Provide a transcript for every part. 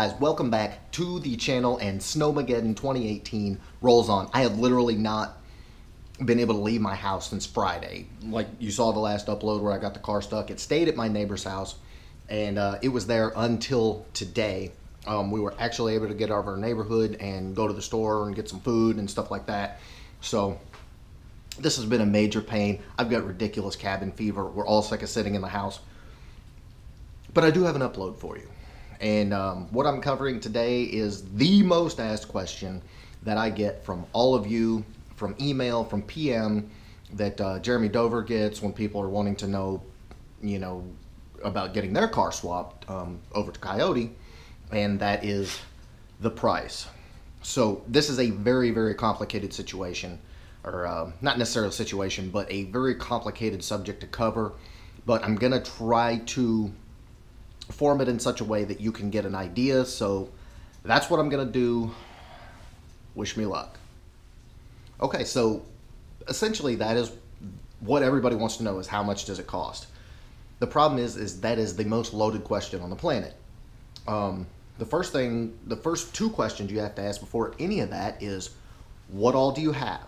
guys? Welcome back to the channel, and Snowmageddon 2018 rolls on. I have literally not been able to leave my house since Friday. Like you saw the last upload where I got the car stuck. It stayed at my neighbor's house, and it was there until today. We were actually able to get out of our neighborhood and go to the store and get some food and stuff like that. So this has been a major pain. I've got ridiculous cabin fever. We're all sick of sitting in the house. But I do have an upload for you. And what I'm covering today is the most asked question that I get from all of you, from email, from PM, that Jeremy Dover gets when people are wanting to know, about getting their car swapped over to Coyote, and that is the price. So this is a very, very complicated situation, or not necessarily a situation, but a very complicated subject to cover. But I'm going to try to form it in such a way that you can get an idea. So that's what I'm going to do. Wish me luck. Okay, so essentially that is what everybody wants to know, is how much does it cost? The problem is that is the most loaded question on the planet. The first two questions you have to ask before any of that is, what all do you have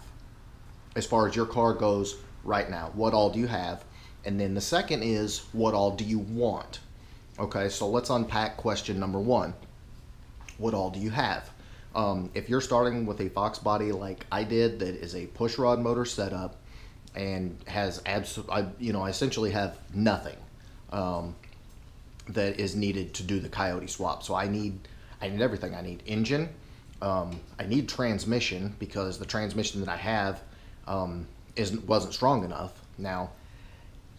as far as your car goes right now? What all do you have? And then the second is, what all do you want? Okay, so let's unpack question number one. What all do you have? If you're starting with a Fox body like I did, that is a push rod motor setup and has I essentially have nothing that is needed to do the Coyote swap. So I need everything. I need engine. I need transmission, because the transmission that I have wasn't strong enough. Now,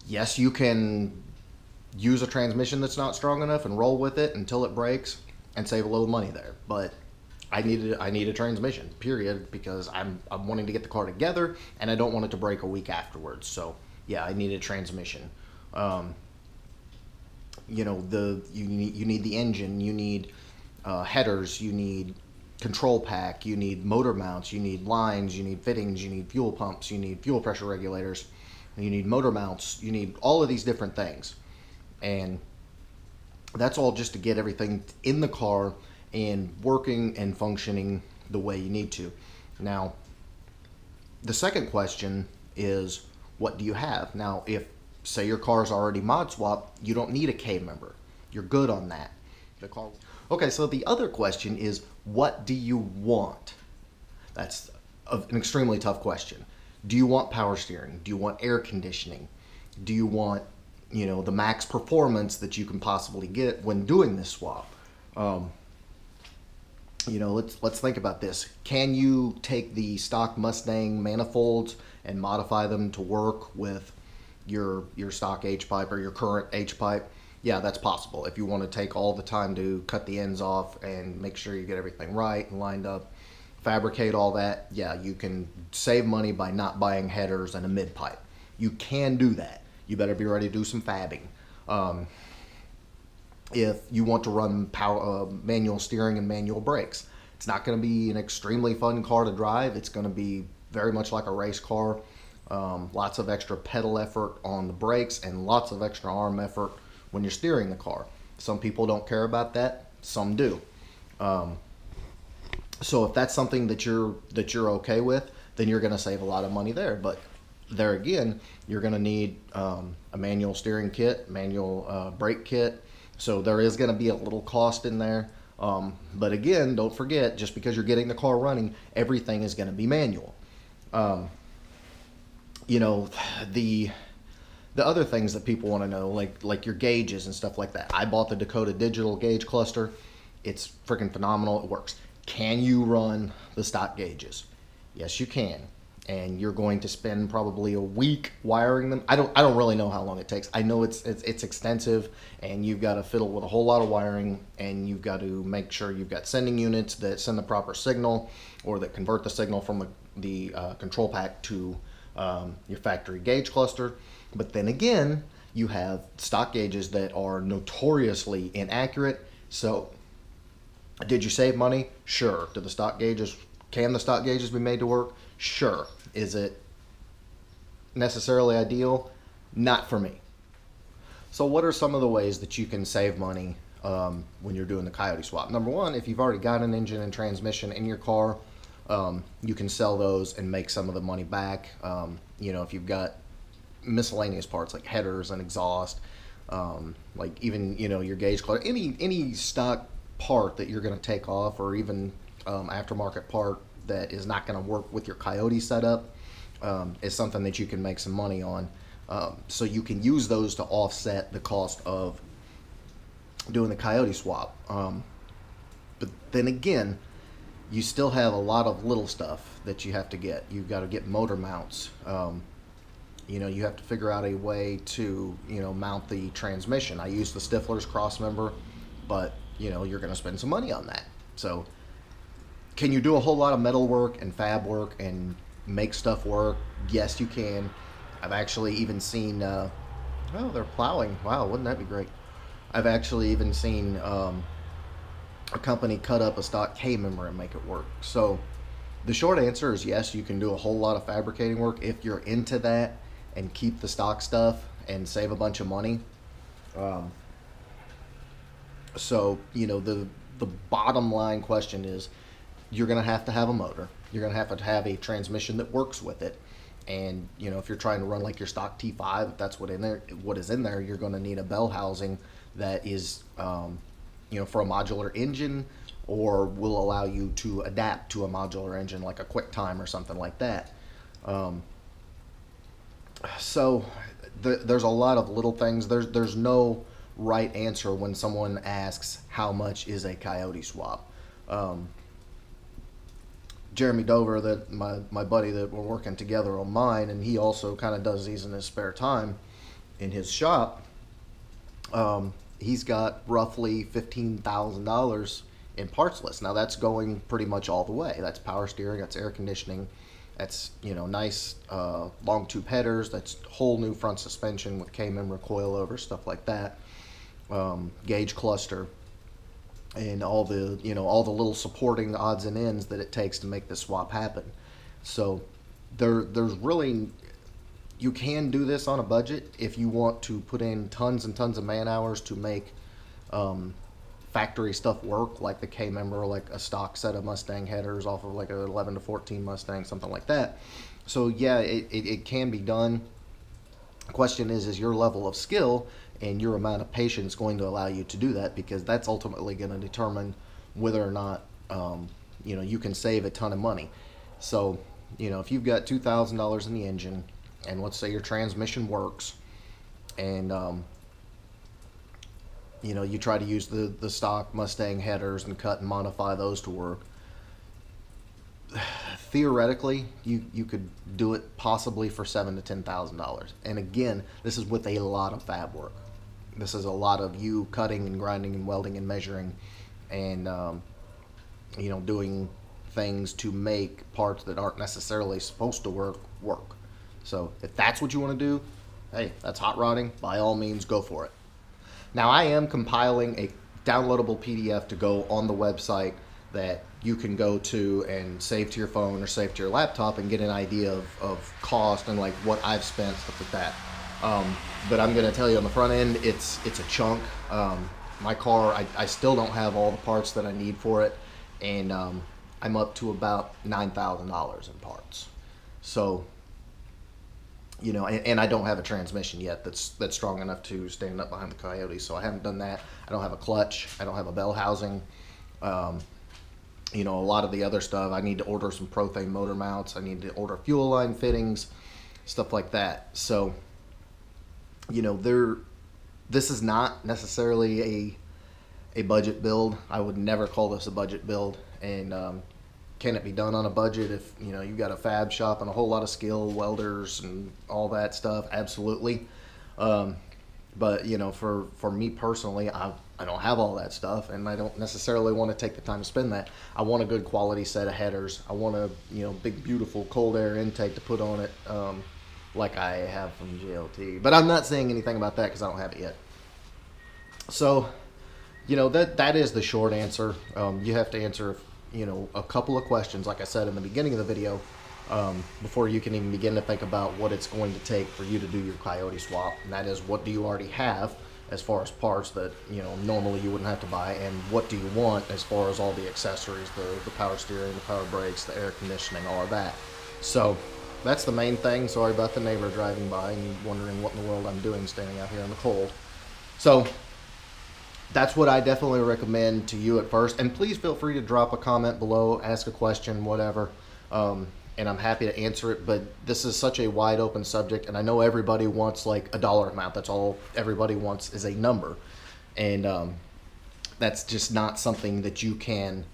yes, you can use a transmission that's not strong enough and roll with it until it breaks and save a little money there. But I need a transmission, period, because I'm wanting to get the car together and I don't want it to break a week afterwards. So yeah, I need a transmission. You need the engine, you need headers, you need control pack, you need motor mounts, you need lines, you need fittings, you need fuel pumps, you need fuel pressure regulators, you need motor mounts, you need all of these different things. And that's all just to get everything in the car and working and functioning the way you need to. Now, the second question is, what do you have? Now, if, say, your car is already mod swap, you don't need a K member. You're good on that. Okay, so the other question is, what do you want? That's an extremely tough question. Do you want power steering? Do you want air conditioning? Do you want the max performance that you can possibly get when doing this swap? Let's think about this. Can you take the stock Mustang manifolds and modify them to work with your stock H-pipe or your current H-pipe? Yeah, that's possible. If you want to take all the time to cut the ends off and make sure you get everything right and lined up, fabricate all that, yeah, you can save money by not buying headers and a mid-pipe. You can do that. You better be ready to do some fabbing. If you want to run manual steering and manual brakes, it's not going to be an extremely fun car to drive. It's going to be very much like a race car. Lots of extra pedal effort on the brakes and lots of extra arm effort when you're steering the car. Some people don't care about that. Some do. So if that's something that you're okay with, then you're going to save a lot of money there. But there again, you're going to need a manual steering kit, manual brake kit. So there is going to be a little cost in there. But again, don't forget, just because you're getting the car running, everything is going to be manual. The other things that people want to know, like your gauges and stuff like that. I bought the Dakota digital gauge cluster. It's freaking phenomenal. It works. Can you run the stock gauges? Yes, you can. And you're going to spend probably a week wiring them. I don't really know how long it takes. I know it's extensive, and you've got to fiddle with a whole lot of wiring, and you've got to make sure you've got sending units that send the proper signal, or that convert the signal from the control pack to your factory gauge cluster. But then again, you have stock gauges that are notoriously inaccurate. So did you save money? Sure. Can the stock gauges be made to work? Sure. Is it necessarily ideal? Not for me. So what are some of the ways that you can save money when you're doing the coyote swap. Number one, if you've already got an engine and transmission in your car, you can sell those and make some of the money back. If you've got miscellaneous parts like headers and exhaust, like even your gauge clutch, any stock part that you're going to take off, or even aftermarket part that is not going to work with your coyote setup, is something that you can make some money on. So you can use those to offset the cost of doing the coyote swap. But then again, you still have a lot of little stuff that you have to get. You've got to get motor mounts. You have to figure out a way to mount the transmission. I use the Stifler's cross member, but you're going to spend some money on that. So can you do a whole lot of metal work and fab work and make stuff work? Yes, you can. I've actually even seen they're plowing. Wow, wouldn't that be great? I've actually even seen a company cut up a stock K-member and make it work. So the short answer is yes, you can do a whole lot of fabricating work if you're into that and keep the stock stuff and save a bunch of money. So the bottom line question is, you're going to have a motor. You're going to have a transmission that works with it. And if you're trying to run like your stock T5, if that's what is in there, you're going to need a bell housing that is for a modular engine, or will allow you to adapt to a modular engine like a QuickTime or something like that. So there's a lot of little things. There's no right answer when someone asks how much is a coyote swap. Jeremy Dover, that my buddy that we're working together on mine, and he also kind of does these in his spare time in his shop. He's got roughly $15,000 in parts list. Now that's going pretty much all the way. That's power steering, that's air conditioning, that's nice long tube headers, that's whole new front suspension with K-member coilover, stuff like that, gauge cluster, and all the little supporting odds and ends that it takes to make this swap happen. So there's really, you can do this on a budget if you want to put in tons and tons of man hours to make factory stuff work, like the K-member, like a stock set of Mustang headers off of like an 11 to 14 Mustang, something like that. So yeah, it can be done. The question is your level of skill and your amount of patience going to allow you to do that, because that's ultimately going to determine whether or not you can save a ton of money. So if you've got $2,000 in the engine, and let's say your transmission works, and you try to use the stock Mustang headers and cut and modify those to work, theoretically you could do it possibly for $7,000 to $10,000. And again, this is with a lot of fab work. This is a lot of you cutting and grinding and welding and measuring, and doing things to make parts that aren't necessarily supposed to work. So if that's what you want to do, hey, that's hot rodding. By all means, go for it. Now, I am compiling a downloadable PDF to go on the website that you can go to and save to your phone or save to your laptop and get an idea of cost and like what I've spent, stuff like that. But I'm going to tell you on the front end, it's a chunk. My car, I still don't have all the parts that I need for it, and I'm up to about $9,000 in parts. So, and I don't have a transmission yet that's strong enough to stand up behind the Coyote, so I haven't done that. I don't have a clutch. I don't have a bell housing. A lot of the other stuff, I need to order some Prothane motor mounts. I need to order fuel line fittings, stuff like that. So, this is not necessarily a budget build. I would never call this a budget build. And can it be done on a budget if you've got a fab shop and a whole lot of skill, welders and all that stuff? Absolutely. But for me personally, I don't have all that stuff, and I don't necessarily want to take the time to spend that. I want a good quality set of headers. I want a big beautiful cold air intake to put on it, like I have from JLT. But I'm not saying anything about that because I don't have it yet. So that is the short answer. You have to answer a couple of questions, like I said in the beginning of the video, before you can even begin to think about what it's going to take for you to do your Coyote swap. And that is, what do you already have? as far as parts that, you know, normally you wouldn't have to buy, and what do you want as far as all the accessories, the power steering, the power brakes, the air conditioning, all of that. So that's the main thing. Sorry about the neighbor driving by and wondering what in the world I'm doing standing out here in the cold. So that's what I definitely recommend to you at first. And please feel free to drop a comment below, ask a question, whatever. And I'm happy to answer it. But this is such a wide open subject, and I know everybody wants like a dollar amount. That's all everybody wants is a number. And that's just not something that you can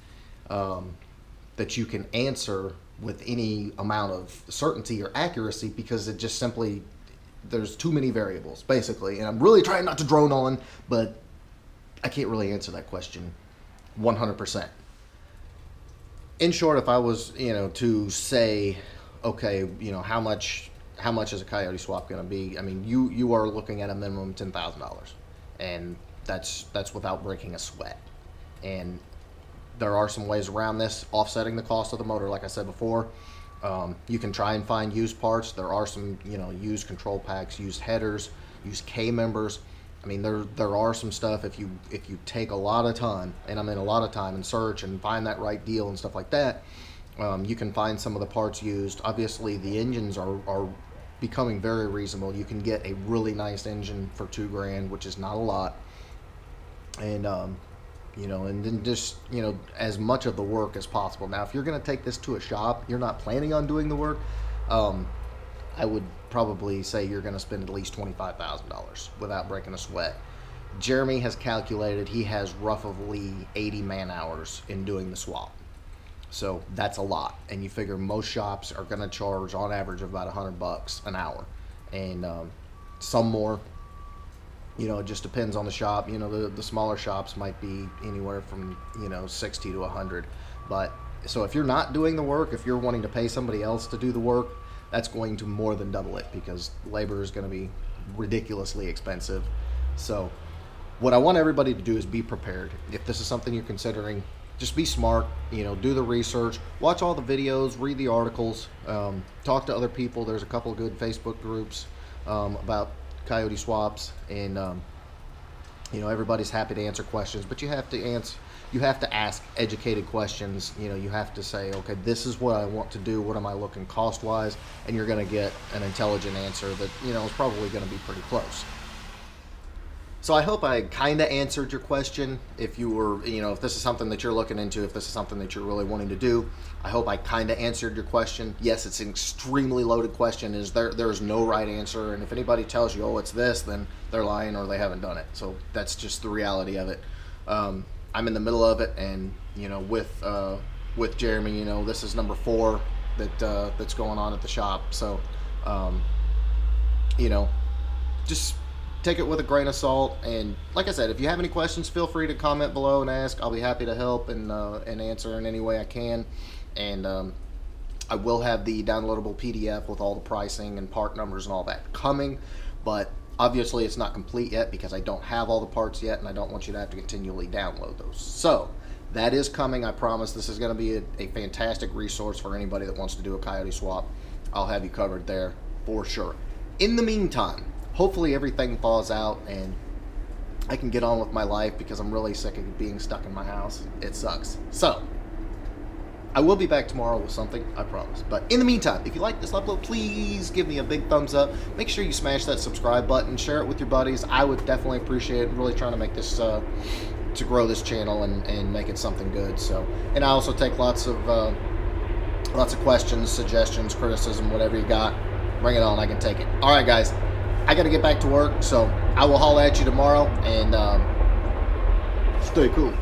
answer with any amount of certainty or accuracy, because it just simply, there's too many variables basically. And I'm really trying not to drone on, but I can't really answer that question 100%. In short, if I was, you know, to say, okay, you know, how much is a coyote swap going to be? I mean, you are looking at a minimum $10,000, and that's without breaking a sweat. And there are some ways around this, offsetting the cost of the motor. Like I said before, you can try and find used parts. There are some, you know, used control packs, used headers, used K members. I mean, there are some stuff, if you take a lot of time, and I mean a lot of time, and search and find that right deal and stuff like that, you can find some of the parts used. Obviously, the engines are becoming very reasonable. You can get a really nice engine for $2,000, which is not a lot. And you know, and then just, you know, as much of the work as possible. Now, if you're going to take this to a shop, you're not planning on doing the work, I would probably say you're going to spend at least $25,000 without breaking a sweat. Jeremy has calculated he has roughly 80 man hours in doing the swap. So that's a lot. And you figure most shops are going to charge on average about $100 an hour. And some more. You know, it just depends on the shop. You know, the smaller shops might be anywhere from, you know, 60 to 100. But so if you're not doing the work, if you're wanting to pay somebody else to do the work, that's going to more than double it, because labor is going to be ridiculously expensive. So what I want everybody to do is be prepared. If this is something you're considering, just be smart, you know, do the research, watch all the videos, read the articles, talk to other people. There's a couple of good Facebook groups about coyote swaps, and you know, everybody's happy to answer questions, but you have to ask educated questions. You know, you have to say, okay, this is what I want to do, what am I looking cost wise, and you're going to get an intelligent answer that, you know, is probably going to be pretty close. So I hope I kind of answered your question. If you were, you know, if this is something that you're looking into, if this is something that you're really wanting to do, I hope I kind of answered your question. Yes, it's an extremely loaded question. There's no right answer, and if anybody tells you, oh, it's this, then they're lying or they haven't done it. So that's just the reality of it. I'm in the middle of it, and, you know, with Jeremy, you know, this is number 4 that's going on at the shop. So, you know, just take it with a grain of salt. And like I said, if you have any questions, feel free to comment below and ask. I'll be happy to help and answer in any way I can. And I will have the downloadable PDF with all the pricing and part numbers and all that coming, but obviously it's not complete yet because I don't have all the parts yet, and I don't want you to have to continually download those. So that is coming, I promise. This is going to be a fantastic resource for anybody that wants to do a coyote swap. I'll have you covered there for sure. In the meantime, hopefully everything thaws out and I can get on with my life, because I'm really sick of being stuck in my house. It sucks. So I will be back tomorrow with something, I promise. But in the meantime, if you like this upload, please give me a big thumbs up. Make sure you smash that subscribe button. Share it with your buddies. I would definitely appreciate it. I'm really trying to make this, to grow this channel and make it something good. So, and I also take lots of questions, suggestions, criticism, whatever you got. Bring it on. I can take it. All right, guys. I got to get back to work, so I will holler at you tomorrow, and stay cool.